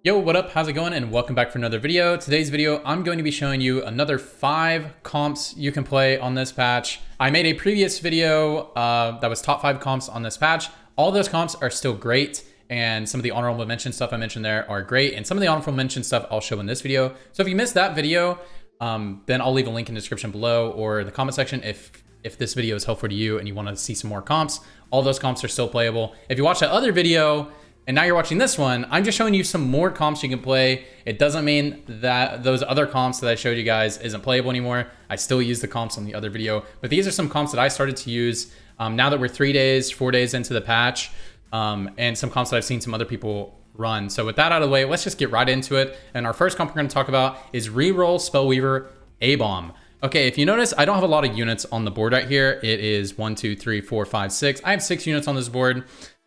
Yo, what up? How's it going? And welcome back for another video. Today's video, I'm going to be showing you another 5 comps you can play on this patch. I made a previous video that was top 5 comps on this patch. All those comps are still great, and some of the honorable mention stuff I mentioned there are great, and some of the honorable mention stuff I'll show in this video. So if you missed that video, then I'll leave a link in the description below or the comment section if this video is helpful to you and you want to see some more comps. All those comps are still playable. If you watch that other video, and now you're watching this one, I'm just showing you some more comps you can play. It doesn't mean that those other comps that I showed you guys isn't playable anymore. I still use the comps on the other video, but these are some comps that I started to use now that we're 4 days into the patch, and some comps that I've seen some other people run. So with that out of the way, let's just get right into it. And our first comp we're going to talk about is reroll Spellweaver Abomb. Okay, if you notice, I don't have a lot of units on the board right here. It is 1, 2, 3, 4, 5, 6. I have 6 units on this board,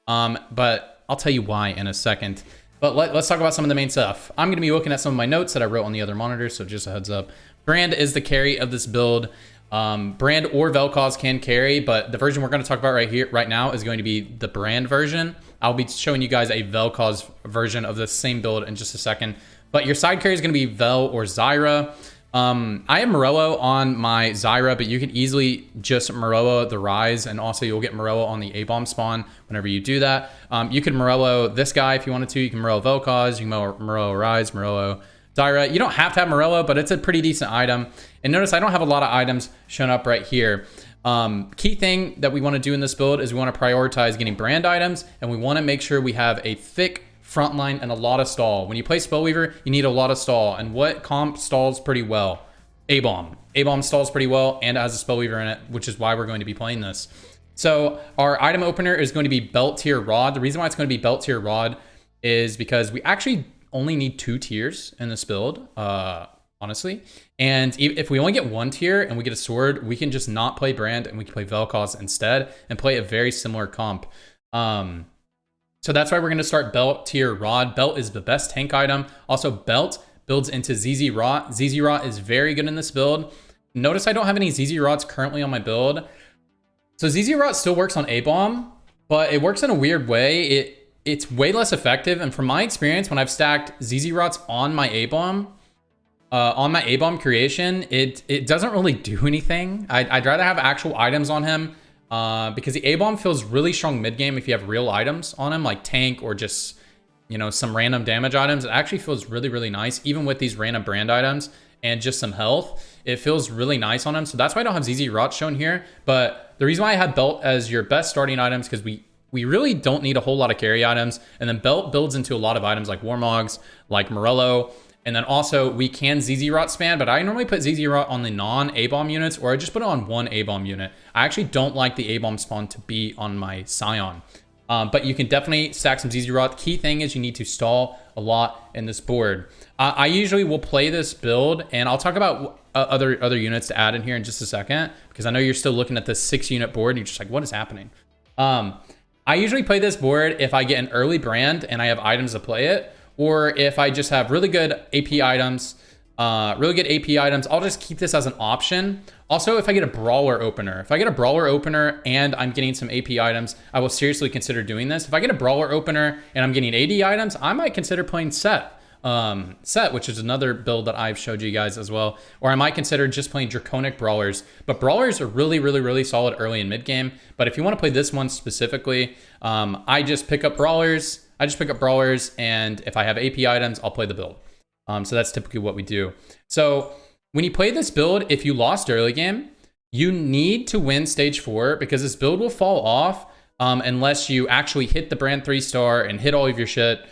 but I'll tell you why in a second. But let's talk about some of the main stuff. I'm going to be looking at some of my notes that I wrote on the other monitor, so just a heads up. Brand is the carry of this build. Brand or Velcro can carry, but the version we're going to talk about right now is going to be the Brand version. I'll be showing you guys a Velcro version of the same build in just a second. But your side carry is going to be Vel or Zyra. I have Morello on my Zyra, but you can easily just Morello the Rise, and also you'll get Morello on the Abomb spawn whenever you do that. You could Morello this guy if you wanted to. You can Morello Velcro, you can Morello Rise, Morello Zyra. You don't have to have Morello, but it's a pretty decent item. And notice I don't have a lot of items shown up right here. Key thing that we want to do in this build is we want to prioritize getting brand items, and we want to make sure we have a thick front line and a lot of stall. When you play Spellweaver, you need a lot of stall. And what comp stalls pretty well? Abomb. Abomb stalls pretty well and it has a Spellweaver in it, which is why we're going to be playing this. So our item opener is going to be Belt Tier Rod. The reason why it's going to be Belt Tier Rod is because we actually only need 2 tiers in this build, honestly. And if we only get 1 tier and we get a sword, we can just not play Brand and we can play Velcro instead and play a very similar comp. So that's why we're going to start Belt Tier Rod. Belt is the best tank item. Also, Belt builds into ZZ Rot. ZZ Rot is very good in this build. Notice I don't have any ZZ Rots currently on my build. So ZZ Rot still works on Abomb, but it works in a weird way. It's way less effective. And from my experience, when I've stacked ZZ Rots on my Abomb creation, it doesn't really do anything. I'd rather have actual items on him. Because the Abomb feels really strong mid-game if you have real items on him, like tank or just, you know, some random damage items. It actually feels really, really nice, even with these random brand items and just some health. It feels really nice on him. So that's why I don't have ZZ Rot shown here. But the reason why I had Belt as your best starting items, because we really don't need a whole lot of carry items. And then Belt builds into a lot of items like Warmogs, like Morello. And then also we can ZZ Rot spam, but I normally put ZZ Rot on the non-Abomb units, or I just put it on one Abomb unit. I actually don't like the Abomb spawn to be on my Scion. But you can definitely stack some ZZ Rot. Key thing is you need to stall a lot in this board. I usually will play this build, and I'll talk about other units to add in here in just a second, because I know you're still looking at this 6-unit board and you're just like, what is happening? I usually play this board if I get an early brand and I have items to play it, or if I just have really good AP items, I'll just keep this as an option. Also, if I get a Brawler opener, and I'm getting some AP items, I will seriously consider doing this. If I get a Brawler opener and I'm getting AD items, I might consider playing Set, which is another build that I've showed you guys as well. Or I might consider just playing Draconic Brawlers. But Brawlers are really, really, really solid early and mid game. But if you want to play this one specifically, I just pick up Brawlers. And if I have AP items, I'll play the build. So that's typically what we do. So when you play this build, if you lost early game, you need to win stage 4, because this build will fall off unless you actually hit the brand 3-star and hit all of your shit.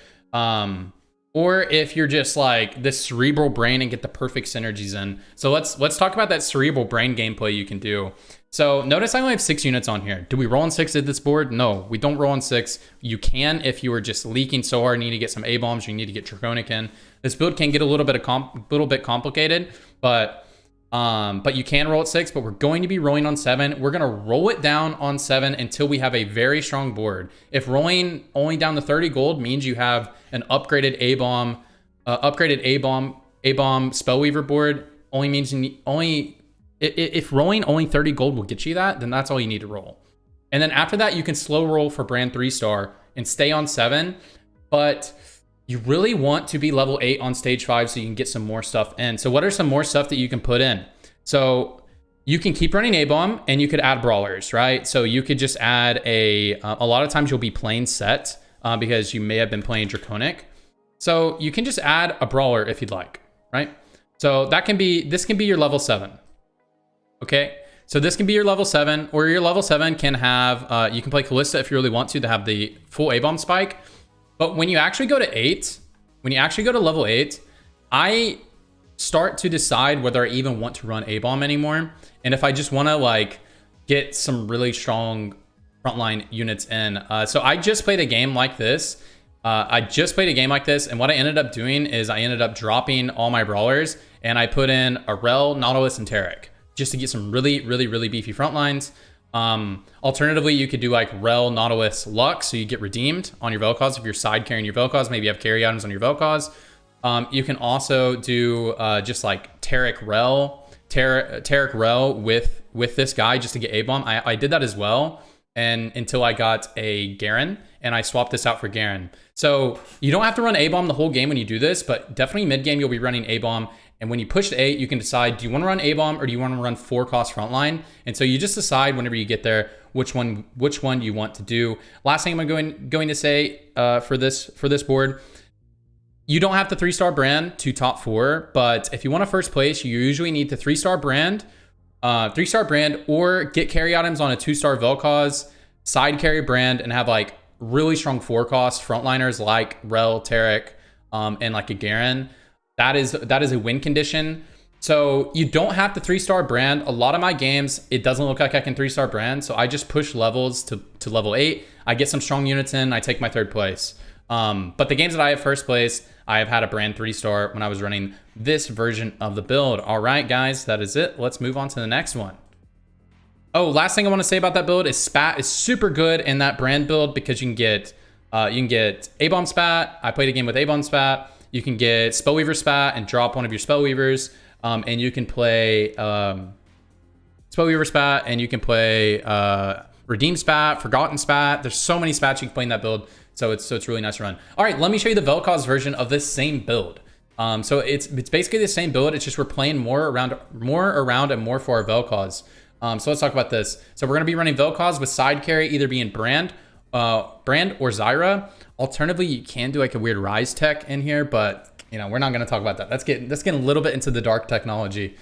Or if you're just like this cerebral brain and get the perfect synergies in. So let's talk about that cerebral brain gameplay you can do. So notice I only have 6 units on here. Do we roll on 6 at this board? No, we don't roll on 6. You can if you were just leaking so hard, need to get some A-bombs, you need to get Draconic in. This build can get a little bit complicated, but you can roll at 6, but we're going to be rolling on 7. We're going to roll it down on 7 until we have a very strong board. If rolling only down to 30 gold means you have an upgraded A-bomb Spellweaver board, only means if rolling only 30 gold will get you that, then that's all you need to roll. And then after that, you can slow roll for brand 3-star and stay on 7. But you really want to be level 8 on stage 5 so you can get some more stuff in. So what are some more stuff that you can put in? So you can keep running A-Bomb and you could add brawlers, right? So you could just add a lot of times you'll be playing Set because you may have been playing Draconic. So you can just add a brawler if you'd like, right? So this can be your level 7. Okay, so this can be your level 7, or your level 7 can have, you can play Kalista if you really want to have the full A-Bomb spike. But when you actually go to 8, when you actually go to level 8, I start to decide whether I even want to run A-Bomb anymore. And if I just want to like get some really strong frontline units in. So I just played a game like this. And what I ended up doing is I ended up dropping all my brawlers and I put in a Rel, Nautilus, and Taric just to get some really beefy front lines. Alternatively, you could do like Rel, Nautilus, Lux, so you get redeemed on your Vel'Koz if you're side carrying your Vel'Koz. Maybe you have carry items on your Vel'Koz. You can also do just like Taric Rel with this guy just to get A-Bomb. I did that as well, and until I got a Garen, and I swapped this out for Garen. So you don't have to run A-Bomb the whole game when you do this, but definitely mid-game you'll be running A-Bomb. And when you push to 8, you can decide, do you want to run A-Bomb or do you want to run 4-cost frontline? And so you just decide whenever you get there which one you want to do. Last thing I'm going to say for this board, you don't have the 3-star brand to top 4, but if you want to first place, you usually need the 3-star brand, or get carry items on a 2-star Vel'Koz, side carry brand, and have like really strong 4-cost frontliners like Rel, Taric, and like a Garen. That is a win condition. So you don't have the 3-star brand. A lot of my games, it doesn't look like I can 3-star brand. So I just push levels to level 8. I get some strong units in. I take my 3rd place. But the games that I have first place, I have had a brand 3-star when I was running this version of the build. All right, guys, that is it. Let's move on to the next one. Oh, last thing I want to say about that build is Spat is super good in that brand build because you can get A-Bomb Spat. I played a game with A-Bomb Spat. You can get Spellweaver Spat and drop one of your Spellweavers. And you can play Spellweaver Spat, and you can play Redeem Spat, Forgotten Spat. There's so many spats you can play in that build. So it's really nice to run. All right, let me show you the Vel'Koz version of this same build. So it's basically the same build. It's just we're playing more around and more for our Vel'Koz. So let's talk about this. So we're going to be running Vel'Koz with side carry either being Brand or Zyra. Alternatively, you can do like a weird Rise tech in here, but you know, we're not going to talk about that. Let's get a little bit into the dark technology,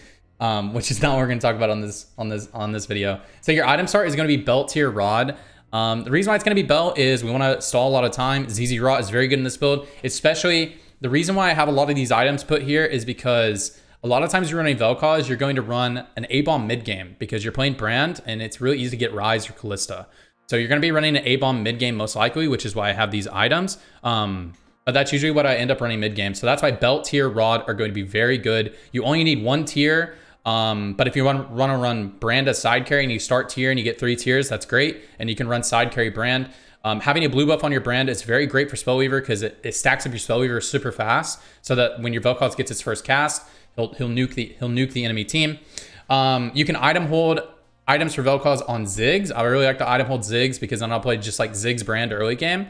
which is not what we're going to talk about on this video. So your item start is going to be Belt Tier Rod. The reason why it's going to be Belt is we want to stall a lot of time. ZZ Rot is very good in this build, especially the reason why I have a lot of these items put here is because a lot of times you're running Vel'Koz, you're going to run an A-Bomb mid-game because you're playing Brand and it's really easy to get Rise or Kalista. So you're going to be running an A-Bomb mid-game most likely, which is why I have these items. But that's usually what I end up running mid-game. So that's why Belt Tier Rod are going to be very good. You only need 1 tier. But if you want to run Brand as side carry and you start tier and you get 3 tiers, that's great. And you can run side carry Brand. Having a blue buff on your Brand is very great for Spellweaver because it stacks up your Spellweaver super fast so that when your Vel'Koz gets its first cast, he'll nuke the enemy team. You can item hold items for Vel'Koz on Ziggs. I really like to item hold Ziggs because then I'll play just like Ziggs Brand early game.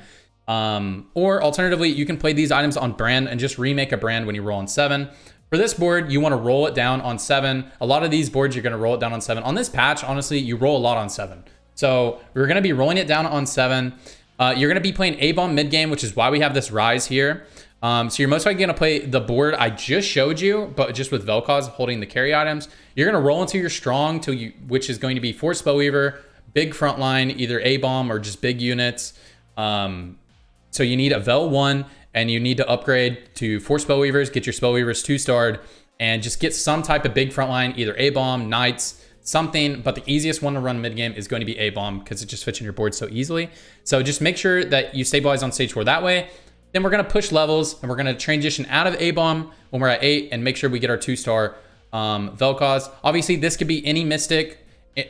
Or alternatively, you can play these items on Brand and just remake a Brand when you roll on 7. For this board, you want to roll it down on 7. A lot of these boards, you're going to roll it down on 7. On this patch, honestly, you roll a lot on 7. So we're going to be rolling it down on 7. You're going to be playing A-Bomb mid-game, which is why we have this Rise here. So you're most likely going to play the board I just showed you, but just with Vel'Koz holding the carry items. You're going to roll into your strong, which is going to be 4 Spellweaver, big frontline, either A-Bomb or just big units. So you need a Vel 1, and you need to upgrade to 4 Spellweavers, get your Spellweavers 2-starred, and just get some type of big frontline, either A-Bomb, Knights, something. But the easiest one to run mid-game is going to be A-Bomb because it just fits in your board so easily. So just make sure that you stabilize on stage 4 that way. Then we're going to push levels, and we're going to transition out of A-Bomb when we're at 8 and make sure we get our 2-star Vel'Koz. Obviously, this could be any Mystic.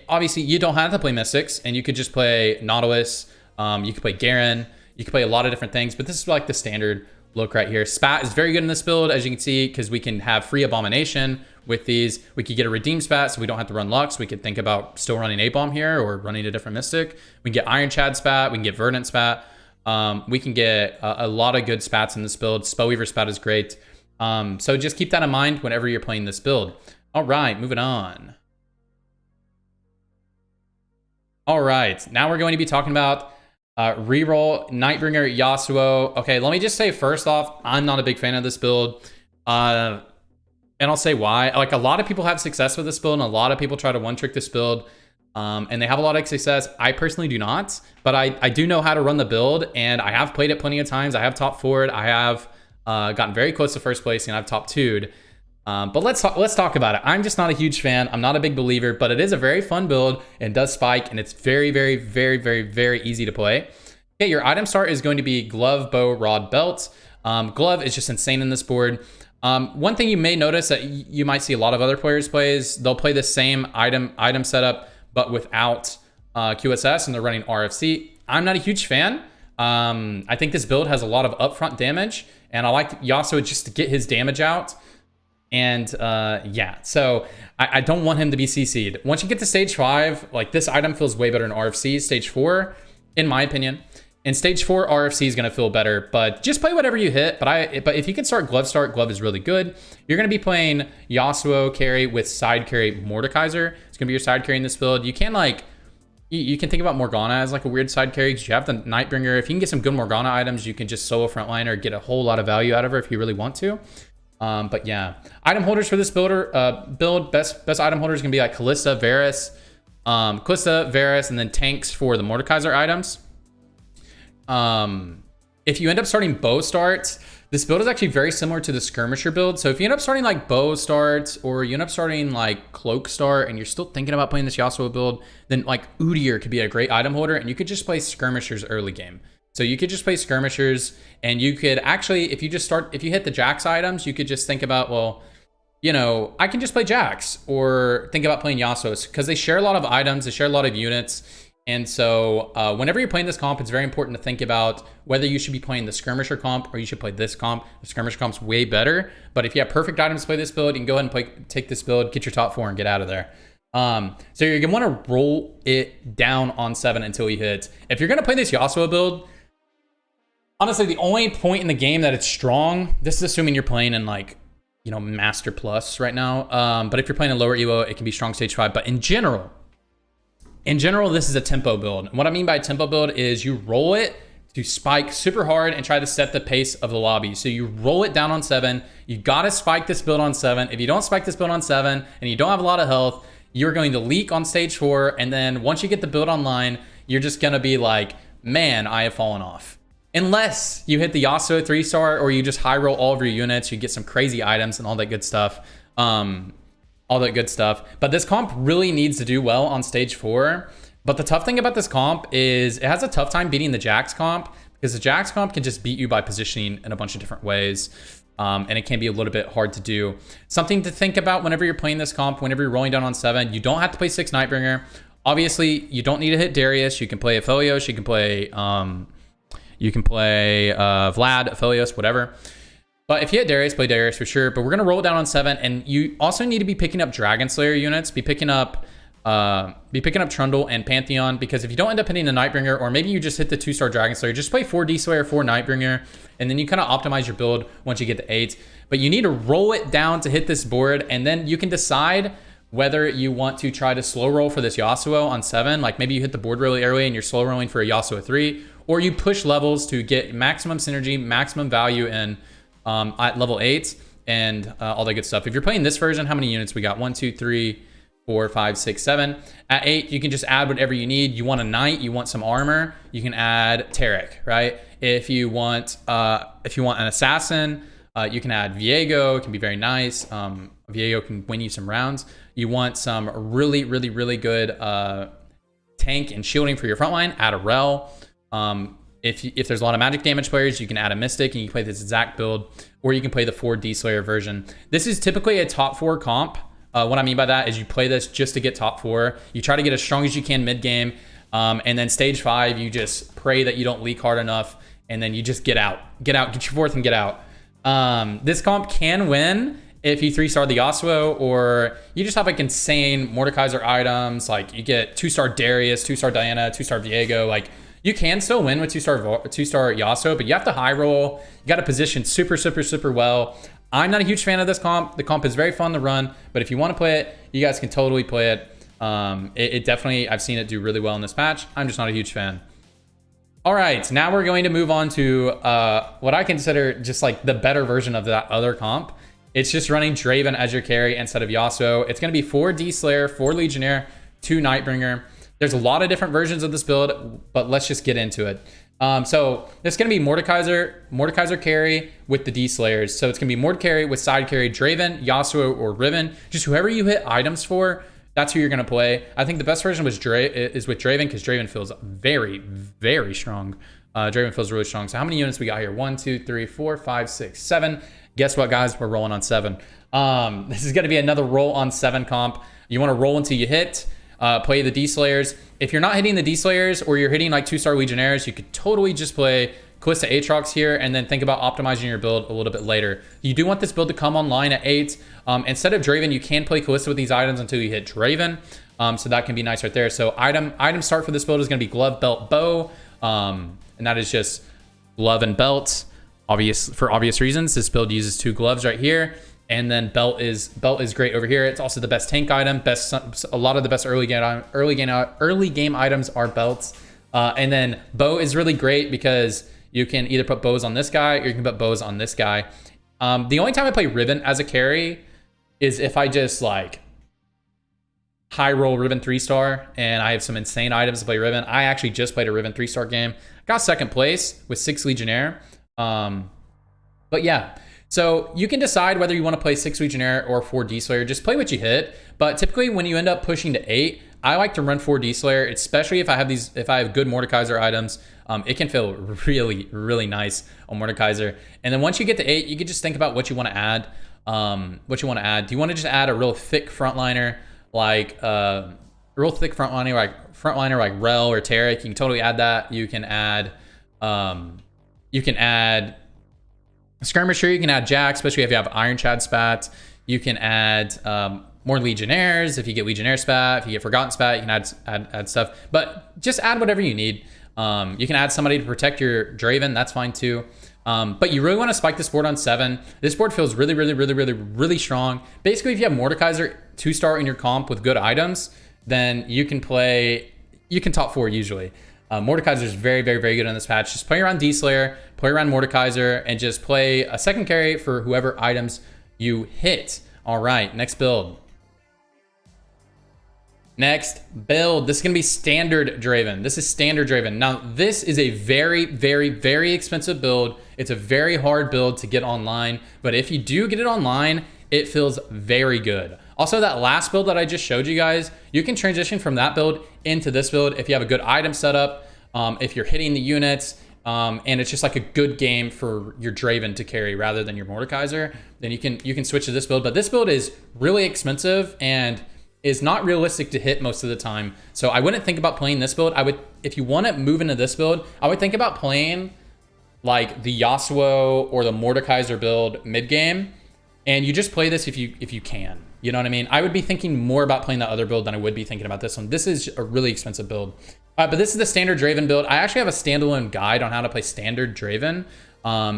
Obviously, you don't have to play Mystics, and you could just play Nautilus. You could play Garen. You can play a lot of different things, but this is like the standard look right here. Spat is very good in this build, as you can see, because we can have free Abomination with these. We could get a Redeem Spat, so we don't have to run Lux. We could think about still running A-Bomb here or running a different Mystic. We can get Iron Chad Spat. We can get Verdant Spat. we can get a lot of good spats in this build. Spellweaver spat is great. So just keep that in mind whenever you're playing this build. All right, moving on. All right, now we're going to be talking about reroll Nightbringer Yasuo. Okay, let me just say first off, I'm not a big fan of this build. And I'll say why. Like, a lot of people have success with this build, and a lot of people try to one-trick this build, and they have a lot of success. I personally do not, but I do know how to run the build, and I have played it plenty of times. I have top 4'd. I have gotten very close to first place, and I've top 2'd. But let's talk about it. I'm just not a huge fan. I'm not a big believer, but it is a very fun build and does spike, and it's very, very, very, very, very easy to play. Okay, your item start is going to be glove, bow, rod, belt. Glove is just insane in this board. One thing you may notice that you might see a lot of other players play is they'll play the same item setup, but without QSS, and they're running RFC. I'm not a huge fan. I think this build has a lot of upfront damage, and I like Yasuo just to get his damage out. And yeah, so I don't want him to be CC'd. Once you get to stage 5, like, this item feels way better in RFC. Stage 4, in my opinion. In stage 4, RFC is going to feel better, but just play whatever you hit. But if you can start, glove is really good. You're going to be playing Yasuo carry with side carry Mordekaiser. It's going to be your side carry in this build. You can, like, you can think about Morgana as like a weird side carry because you have the Nightbringer. If you can get some good Morgana items, you can just solo frontliner, get a whole lot of value out of her if you really want to. But yeah, item holders for this build, best item holders can be like Kalista, Varus, and then tanks for the Mordekaiser items. If you end up starting bow starts, this build is actually very similar to the skirmisher build. So if you end up starting like bow starts, or you end up starting like cloak start, and you're still thinking about playing this Yasuo build, then like Udyr could be a great item holder, and you could just play skirmishers early game. So you could just play skirmishers, and you could actually, if you hit the Jax items, you could just think about, well, you know, I can just play Jax, or think about playing Yasuo, because they share a lot of items, they share a lot of units. And so whenever you're playing this comp, it's very important to think about whether you should be playing the skirmisher comp or you should play this comp. The skirmisher comp's way better, but if you have perfect items to play this build, you can go ahead and take this build, get your top 4, and get out of there. So you're gonna want to roll it down on 7 until you hit. If you're gonna play this Yasuo build, honestly, the only point in the game that it's strong, this is assuming you're playing in, like, you know, Master Plus right now. But if you're playing in lower ELO, it can be strong stage 5. But in general, this is a tempo build. And what I mean by tempo build is you roll it to spike super hard and try to set the pace of the lobby. So you roll it down on 7. You gotta spike this build on 7. If you don't spike this build on 7 and you don't have a lot of health, you're going to leak on stage 4. And then once you get the build online, you're just gonna be like, man, I have fallen off. Unless you hit the Yasuo 3-star, or you just high roll all of your units, you get some crazy items and all that good stuff. But this comp really needs to do well on stage 4. But the tough thing about this comp is it has a tough time beating the Jax comp, because the Jax comp can just beat you by positioning in a bunch of different ways. And it can be a little bit hard to do. Something to think about whenever you're playing this comp, whenever you're rolling down on 7, you don't have to play 6 Nightbringer. Obviously, you don't need to hit Darius. You can play Aphelios. You can play Vlad, Aphelios, whatever. But if you hit Darius, play Darius for sure. But we're gonna roll it down on 7, and you also need to be picking up Dragon Slayer units. Be picking up Trundle and Pantheon, because if you don't end up hitting the Nightbringer, or maybe you just hit the 2-star Dragon Slayer, just play 4 D Slayer, 4 Nightbringer, and then you kind of optimize your build once you get to 8. But you need to roll it down to hit this board, and then you can decide whether you want to try to slow roll for this Yasuo on 7. Like, maybe you hit the board really early and you're slow rolling for a Yasuo 3, or you push levels to get maximum synergy, maximum value in at level 8, and all that good stuff. If you're playing this version, how many units we got? 1, 2, 3, 4, 5, 6, 7. At 8, you can just add whatever you need. You want a knight, you want some armor, you can add Tarek, right? If you want an assassin, you can add Viego. It can be very nice. Viego can win you some rounds. You want some really, really, really good tank and shielding for your front line, add a Rel. If there's a lot of magic damage players, you can add a Mystic and you can play this exact build, or you can play the 4 D Slayer version. This is typically a top 4 comp. What I mean by that is you play this just to get top 4. You try to get as strong as you can mid game, and then stage 5, you just pray that you don't leak hard enough, and then you just get out, get your 4th and get out. This comp can win if you 3-star the Yasuo, or you just have like insane Mordekaiser items, like you get 2-star Darius, 2-star Diana, 2-star Viego. Like, You can still win with two-star Yasuo, but you have to high roll. You got to position super well. I'm not a huge fan of this comp. The comp is very fun to run, but if you want to play it, you guys can totally play it. It definitely, I've seen it do really well in this patch. I'm just not a huge fan. All right, now we're going to move on to what I consider just like the better version of that other comp. It's just running Draven as your carry instead of Yasuo. It's going to be 4 D-Slayer, 4 Legionnaire, 2 Nightbringer. There's a lot of different versions of this build, but let's just get into it. So it's going to be Mordekaiser carry with the D-Slayers. So it's going to be Mord carry with side carry Draven, Yasuo, or Riven. Just whoever you hit items for, that's who you're going to play. I think the best version is with Draven because Draven feels very strong. Draven feels really strong. So how many units we got here? 1, 2, 3, 4, 5, 6, 7. Guess what, guys? We're rolling on 7. This is going to be another roll on 7 comp. You want to roll until you hit. Play the D-Slayers. If you're not hitting the D-Slayers or you're hitting like 2-star Legionnaires, you could totally just play Callista Aatrox here and then think about optimizing your build a little bit later. You do want this build to come online at 8. Instead of Draven, you can play Callista with these items until you hit Draven. So that can be nice right there. So item start for this build is going to be Glove, Belt, Bow. And that is just glove and belt. For obvious reasons, this build uses 2 gloves right here. And then belt is great over here. It's also the best tank item. A lot of the best early game items are belts. And then bow is really great because you can either put bows on this guy or you can put bows on this guy. The only time I play Riven as a carry is if I just like high roll Riven 3-star and I have some insane items to play Riven. I actually just played a Riven 3-star game. Got 2nd place with 6 Legionnaire. But yeah. So you can decide whether you want to play 6 Legionnaire or 4 D-Slayer. Just play what you hit. But typically when you end up pushing to 8, I like to run 4 D-Slayer, especially if I have good Mordekaiser items. It can feel really nice on Mordekaiser. And then once you get to 8, you can just think about what you want to add. Do you want to just add a real thick frontliner like like Rel or Taric? You can totally add that. You can add Skirmisher, you can add Jack, especially if you have Iron Chad spat. You can add more Legionnaires if you get Legionnaire spat. If you get Forgotten spat, you can add stuff. But just add whatever you need. You can add somebody to protect your Draven. That's fine too. But you really want to spike this board on 7. This board feels really strong. Basically, if you have Mordekaiser 2-star in your comp with good items, then you can top 4 usually. Mordekaiser is very good in this patch. Just play around D-Slayer, play around Mordekaiser, and just play a 2nd carry for whoever items you hit. All right, next build. This is going to be standard Draven. This is standard Draven. Now, this is a very expensive build. It's a very hard build to get online, but if you do get it online, it feels very good. Also, that last build that I just showed you guys, you can transition from that build into this build if you have a good item setup, if you're hitting the units, and it's just like a good game for your Draven to carry rather than your Mordekaiser, then you can switch to this build. But this build is really expensive and is not realistic to hit most of the time. So I wouldn't think about playing this build. If you want to move into this build, I would think about playing like the Yasuo or the Mordekaiser build mid game, and you just play this if you can. You know what I mean? I would be thinking more about playing that other build than I would be thinking about this one. This is a really expensive build. But this is the standard Draven build. I actually have a standalone guide on how to play standard Draven.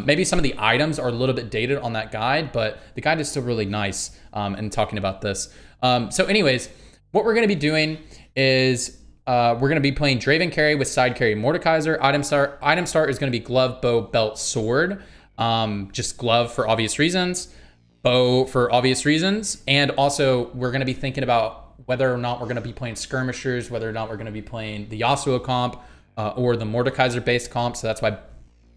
Maybe some of the items are a little bit dated on that guide, but the guide is still really nice in talking about this. So anyways, what we're going to be doing is we're going to be playing Draven carry with side carry Mordekaiser. Item start is going to be glove, bow, belt, sword. Just glove for obvious reasons. Bow for obvious reasons. And also we're going to be thinking about whether or not we're going to be playing skirmishers, whether or not we're going to be playing the Yasuo comp or the Mordekaiser based comp. So that's why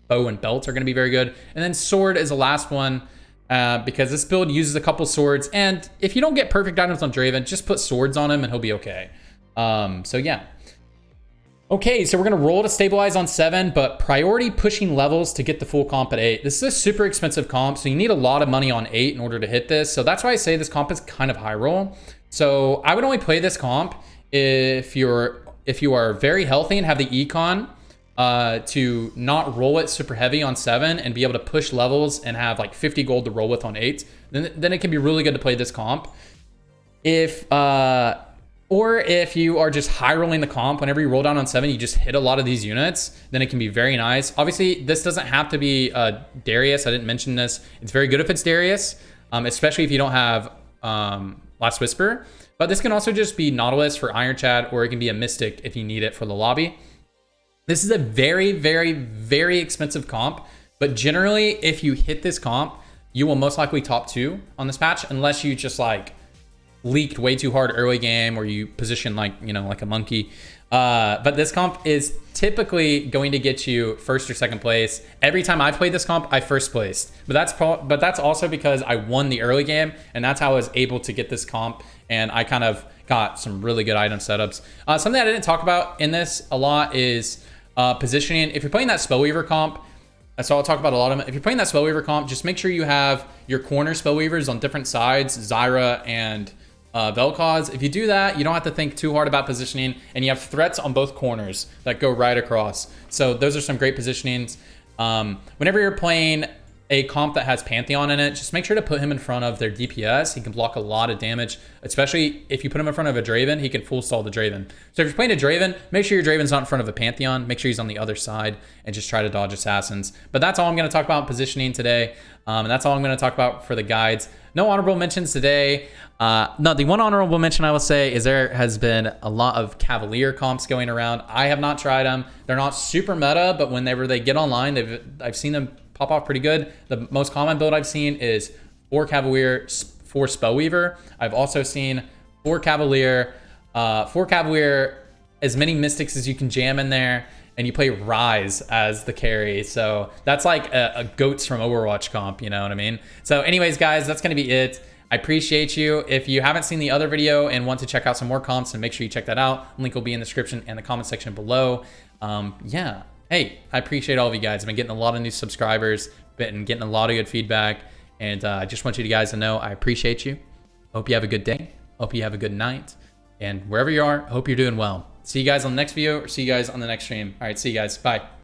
bow and belt are going to be very good. And then sword is the last one because this build uses a couple swords. And if you don't get perfect items on Draven, just put swords on him and he'll be okay. So yeah. Okay, so we're going to roll to stabilize on 7, but priority pushing levels to get the full comp at 8. This is a super expensive comp, so you need a lot of money on 8 in order to hit this. So that's why I say this comp is kind of high roll. So I would only play this comp if you are very healthy and have the econ to not roll it super heavy on 7 and be able to push levels and have like 50 gold to roll with on 8. Then it can be really good to play this comp. If Or if you are just high rolling the comp, whenever you roll down on 7, you just hit a lot of these units, then it can be very nice. Obviously, this doesn't have to be Darius. I didn't mention this. It's very good if it's Darius, especially if you don't have Last Whisper. But this can also just be Nautilus for Iron Chat, or it can be a Mystic if you need it for the lobby. This is a very, very, very expensive comp. But generally, if you hit this comp, you will most likely top 2 on this patch, unless you just like leaked way too hard early game or you position like, you know, like a monkey. But this comp is typically going to get you 1st or 2nd place. Every time I've played this comp, I 1st placed. But that's also because I won the early game, and that's how I was able to get this comp. And I kind of got some really good item setups. Something I didn't talk about in this a lot is positioning. If you're playing that Spellweaver comp, so I'll talk about a lot of them. If you're playing that Spellweaver comp, just make sure you have your corner Spellweavers on different sides, Zyra and Velcro. If you do that, you don't have to think too hard about positioning, and you have threats on both corners that go right across. So those are some great positionings. Whenever you're playing a comp that has Pantheon in it, just make sure to put him in front of their DPS. He can block a lot of damage, especially if you put him in front of a Draven, he can full stall the Draven. So if you're playing a Draven, make sure your Draven's not in front of a Pantheon. Make sure he's on the other side and just try to dodge assassins. But that's all I'm going to talk about positioning today. And that's all I'm going to talk about for the guides. No honorable mentions today. No, the one honorable mention I will say is there has been a lot of Cavalier comps going around. I have not tried them. They're not super meta, but whenever they get online, I've seen them pop off pretty good. The most common build I've seen is 4 Cavalier, 4 Spellweaver. I've also seen 4 Cavalier, as many Mystics as you can jam in there, and you play Rise as the carry. So that's like a Goats from Overwatch comp, you know what I mean? So anyways, guys, that's gonna be it. I appreciate you. If you haven't seen the other video and want to check out some more comps, then make sure you check that out. Link will be in the description and the comment section below. Yeah. Hey, I appreciate all of you guys. I've been getting a lot of new subscribers, been getting a lot of good feedback, and I just want you guys to know I appreciate you. Hope you have a good day. Hope you have a good night. And wherever you are, I hope you're doing well. See you guys on the next video, or see you guys on the next stream. All right, see you guys. Bye.